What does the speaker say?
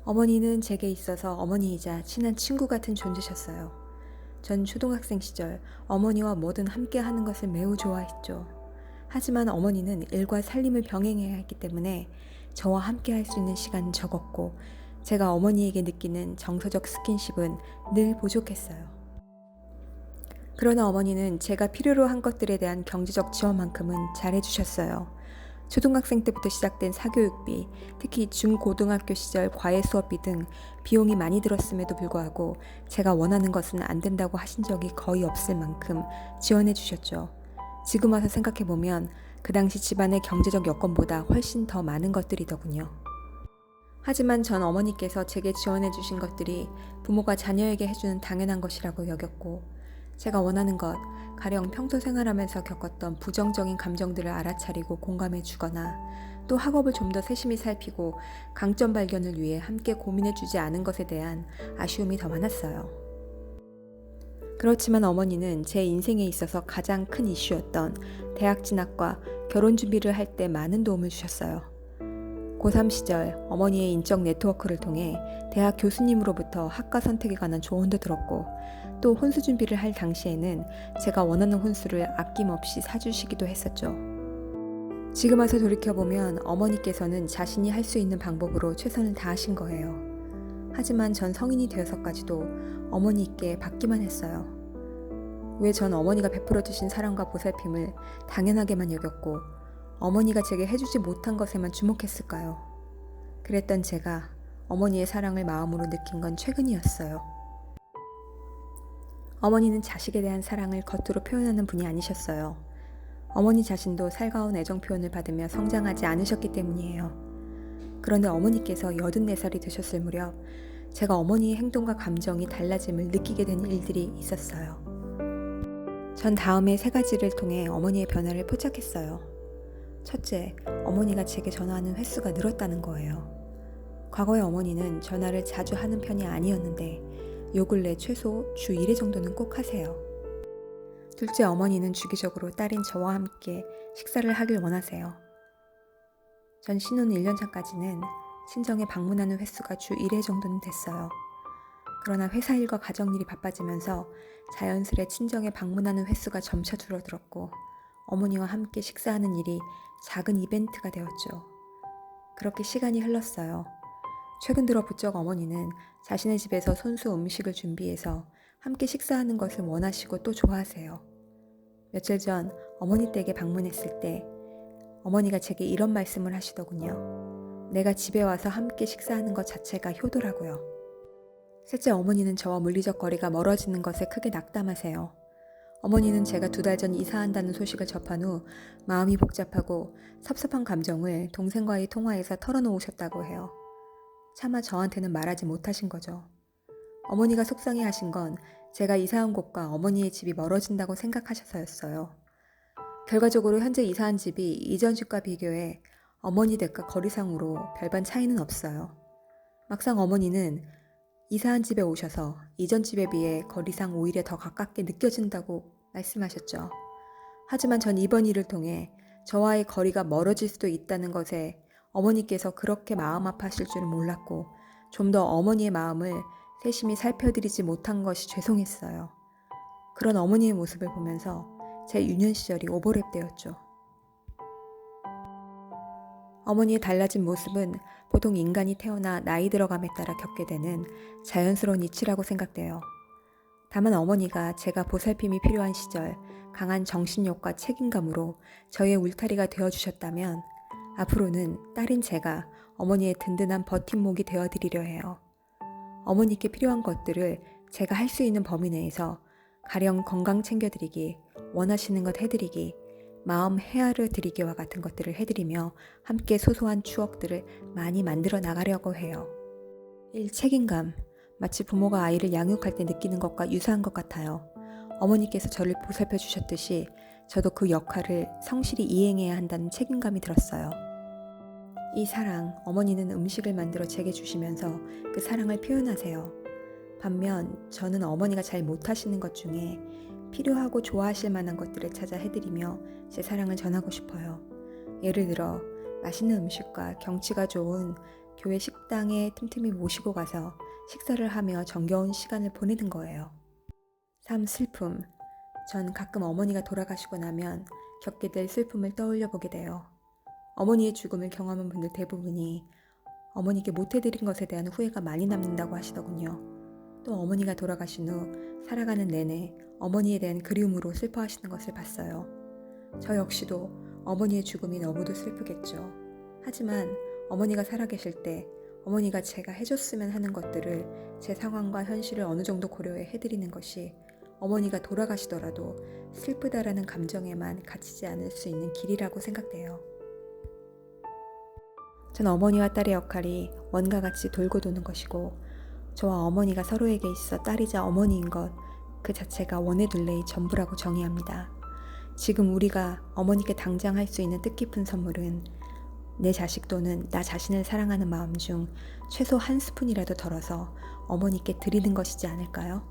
어머니는 제게 있어서 어머니이자 친한 친구 같은 존재셨어요. 전 초등학생 시절 어머니와 뭐든 함께 하는 것을 매우 좋아했죠. 하지만 어머니는 일과 살림을 병행해야 했기 때문에 저와 함께 할 수 있는 시간은 적었고, 제가 어머니에게 느끼는 정서적 스킨십은 늘 부족했어요. 그러나 어머니는 제가 필요로 한 것들에 대한 경제적 지원만큼은 잘해주셨어요. 초등학생 때부터 시작된 사교육비, 특히 중고등학교 시절 과외 수업비 등 비용이 많이 들었음에도 불구하고 제가 원하는 것은 안 된다고 하신 적이 거의 없을 만큼 지원해 주셨죠. 지금 와서 생각해보면 그 당시 집안의 경제적 여건보다 훨씬 더 많은 것들이더군요. 하지만 전 어머니께서 제게 지원해 주신 것들이 부모가 자녀에게 해주는 당연한 것이라고 여겼고, 제가 원하는 것, 가령 평소 생활하면서 겪었던 부정적인 감정들을 알아차리고 공감해 주거나, 또 학업을 좀 더 세심히 살피고 강점 발견을 위해 함께 고민해 주지 않은 것에 대한 아쉬움이 더 많았어요. 그렇지만 어머니는 제 인생에 있어서 가장 큰 이슈였던 대학 진학과 결혼 준비를 할 때 많은 도움을 주셨어요. 고3 시절 어머니의 인적 네트워크를 통해 대학 교수님으로부터 학과 선택에 관한 조언도 들었고, 또 혼수 준비를 할 당시에는 제가 원하는 혼수를 아낌없이 사주시기도 했었죠. 지금 와서 돌이켜보면 어머니께서는 자신이 할 수 있는 방법으로 최선을 다하신 거예요. 하지만 전 성인이 되어서까지도 어머니께 받기만 했어요. 왜 전 어머니가 베풀어 주신 사랑과 보살핌을 당연하게만 여겼고, 어머니가 제게 해주지 못한 것에만 주목했을까요? 그랬던 제가 어머니의 사랑을 마음으로 느낀 건 최근이었어요. 어머니는 자식에 대한 사랑을 겉으로 표현하는 분이 아니셨어요. 어머니 자신도 살가운 애정 표현을 받으며 성장하지 않으셨기 때문이에요. 그런데 어머니께서 84살이 되셨을 무렵 제가 어머니의 행동과 감정이 달라짐을 느끼게 된 일들이 있었어요. 전 다음에 3가지를 통해 어머니의 변화를 포착했어요. 첫째, 어머니가 제게 전화하는 횟수가 늘었다는 거예요. 과거에 어머니는 전화를 자주 하는 편이 아니었는데 요 근래 최소 주 1회 정도는 꼭 하세요. 둘째, 어머니는 주기적으로 딸인 저와 함께 식사를 하길 원하세요. 전 신혼 1년 전까지는 친정에 방문하는 횟수가 주 1회 정도는 됐어요. 그러나 회사 일과 가정 일이 바빠지면서 자연스레 친정에 방문하는 횟수가 점차 줄어들었고, 어머니와 함께 식사하는 일이 작은 이벤트가 되었죠. 그렇게 시간이 흘렀어요. 최근 들어 부쩍 어머니는 자신의 집에서 손수 음식을 준비해서 함께 식사하는 것을 원하시고 또 좋아하세요. 며칠 전 어머니 댁에 방문했을 때 어머니가 제게 이런 말씀을 하시더군요. 내가 집에 와서 함께 식사하는 것 자체가 효도라고요. 셋째, 어머니는 저와 물리적 거리가 멀어지는 것에 크게 낙담하세요. 어머니는 제가 2달 전 이사한다는 소식을 접한 후 마음이 복잡하고 섭섭한 감정을 동생과의 통화에서 털어놓으셨다고 해요. 차마 저한테는 말하지 못하신 거죠. 어머니가 속상해하신 건 제가 이사한 곳과 어머니의 집이 멀어진다고 생각하셔서였어요. 결과적으로 현재 이사한 집이 이전 집과 비교해 어머니 댁과 거리상으로 별반 차이는 없어요. 막상 어머니는 이사한 집에 오셔서 이전 집에 비해 거리상 오히려 더 가깝게 느껴진다고 말씀하셨죠. 하지만 전 이번 일을 통해 저와의 거리가 멀어질 수도 있다는 것에 어머니께서 그렇게 마음 아파하실 줄은 몰랐고, 좀 더 어머니의 마음을 세심히 살펴드리지 못한 것이 죄송했어요. 그런 어머니의 모습을 보면서 제 유년 시절이 오버랩 되었죠. 어머니의 달라진 모습은 보통 인간이 태어나 나이 들어감에 따라 겪게 되는 자연스러운 이치라고 생각돼요. 다만 어머니가 제가 보살핌이 필요한 시절 강한 정신력과 책임감으로 저의 울타리가 되어주셨다면, 앞으로는 딸인 제가 어머니의 든든한 버팀목이 되어드리려 해요. 어머니께 필요한 것들을 제가 할 수 있는 범위 내에서 가령 건강 챙겨드리기, 원하시는 것 해드리기, 마음 헤아려 드리기와 같은 것들을 해드리며 함께 소소한 추억들을 많이 만들어 나가려고 해요. 1. 책임감. 마치 부모가 아이를 양육할 때 느끼는 것과 유사한 것 같아요. 어머니께서 저를 보살펴 주셨듯이 저도 그 역할을 성실히 이행해야 한다는 책임감이 들었어요. 이 사랑, 어머니는 음식을 만들어 제게 주시면서 그 사랑을 표현하세요. 반면 저는 어머니가 잘 못하시는 것 중에 필요하고 좋아하실 만한 것들을 찾아 해드리며 제 사랑을 전하고 싶어요. 예를 들어 맛있는 음식과 경치가 좋은 교회 식당에 틈틈이 모시고 가서 식사를 하며 정겨운 시간을 보내는 거예요. 3. 슬픔. 전 가끔 어머니가 돌아가시고 나면 겪게 될 슬픔을 떠올려 보게 돼요. 어머니의 죽음을 경험한 분들 대부분이 어머니께 못해드린 것에 대한 후회가 많이 남는다고 하시더군요. 또 어머니가 돌아가신 후 살아가는 내내 어머니에 대한 그리움으로 슬퍼하시는 것을 봤어요. 저 역시도 어머니의 죽음이 너무도 슬프겠죠. 하지만 어머니가 살아계실 때 어머니가 제가 해줬으면 하는 것들을 제 상황과 현실을 어느 정도 고려해 해드리는 것이 어머니가 돌아가시더라도 슬프다라는 감정에만 갇히지 않을 수 있는 길이라고 생각돼요. 전 어머니와 딸의 역할이 원과 같이 돌고 도는 것이고 저와 어머니가 서로에게 있어 딸이자 어머니인 것 그 자체가 원의 둘레의 전부라고 정의합니다. 지금 우리가 어머니께 당장 할 수 있는 뜻깊은 선물은 내 자식 또는 나 자신을 사랑하는 마음 중 최소 한 스푼이라도 덜어서 어머니께 드리는 것이지 않을까요?